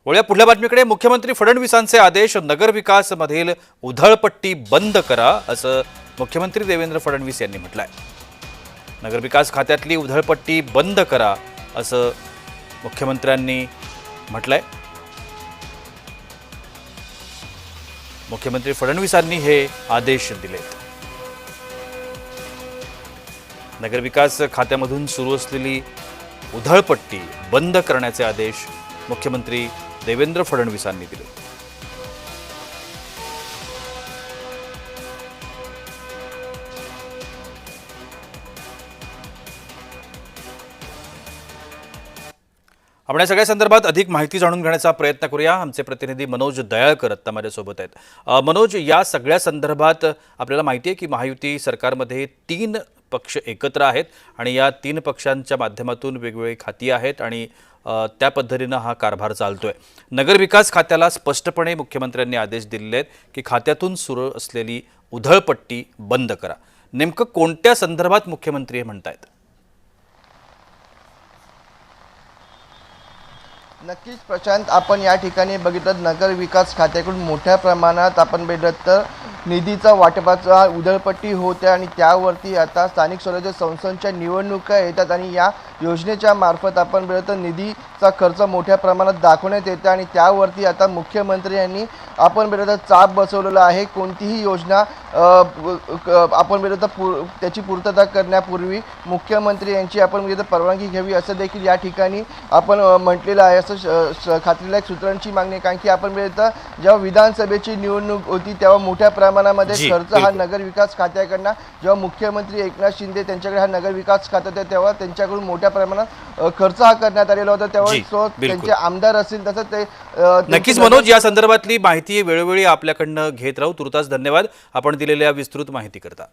वळूया पुढल्या बातमीकडे। मुख्यमंत्री फडणवीसांचे आदेश, नगरविकास मधील उधळपट्टी बंद करा असं मुख्यमंत्री देवेंद्र फडणवीस यांनी म्हटलंय। नगरविकास खात्यातली उधळपट्टी बंद करा असं मुख्यमंत्र्यांनी म्हटलंय। मुख्यमंत्री फडणवीसांनी हे आदेश दिलेत। नगरविकास खात्यामधून सुरू असलेली उधळपट्टी बंद करण्याचे आदेश मुख्यमंत्री देवेंद्र फडणवीसांनी दिले। आपण या सगळ्या संदर्भात अधिक माहिती जाणून घेण्याचा प्रयत्न करूया। आमचे प्रतिनिधी मनोज दयाळकर आता माझ्यासोबत आहेत। मनोज, या सगळ्या संदर्भात आपल्याला माहिती आहे की महायुती सरकारमध्ये 3 पक्ष एकत्र आहेत आणि या 3 पक्षांच्या माध्यमातून वेगवेगळी खाती आहेत आणि त्या पद्धतीने हा कारभार चालतोय। नगरविकास खात्याला स्पष्टपणे मुख्यमंत्र्यांनी आदेश दिलेले आहेत की खात्यातून सुरू असलेली उधळपट्टी बंद करा। नेमकं कोणत्या संदर्भात मुख्यमंत्री हे म्हणतायत? नक्कीच प्रशांत, आपण या ठिकाणी बघितलं नगर विकास खात्याकडून मोठ्या प्रमाणात आपण बघितलं तर निधीचा वाटपाचा उधळपट्टी होते आणि त्यावरती आता स्थानिक स्वराज्य संस्थांच्या निवडणुका येतात आणि या योजनेच्या मार्फत आपण बघितलं तर निधीचा खर्च मोठ्या प्रमाणात दाखवण्यात येते आणि त्यावरती आता मुख्यमंत्री यांनी आपण बघितलं चाप बसवलेला आहे। कोणतीही योजना आपण बघितलं तर त्याची पूर्तता करण्यापूर्वी मुख्यमंत्री यांची आपण बघितलं परवानगी घ्यावी असं देखील या ठिकाणी आपण म्हटलेलं आहे। असं खात्रीलायक सूत्रांची मागणी आहे, कारण की आपण बघितलं जेव्हा विधानसभेची निवडणूक होती तेव्हा मोठ्या प्रमाणामध्ये खर्च हा नगर विकास खात्याकडनं, जेव्हा मुख्यमंत्री एकनाथ शिंदे त्यांच्याकडे हा नगर विकास खातं होते तेव्हा त्यांच्याकडून मोठ्या प्रमाणात खर्च हा करण्यात आलेला होता। तेव्हा त्यांचे आमदार असतील तसंच ते नक्कीच मनोज, या संदर्भातली माहिती वेळोवेळी आपल्याकडनं घेत राहू। तुर्तास धन्यवाद आपण दिलेल्या विस्तृत माहिती करता।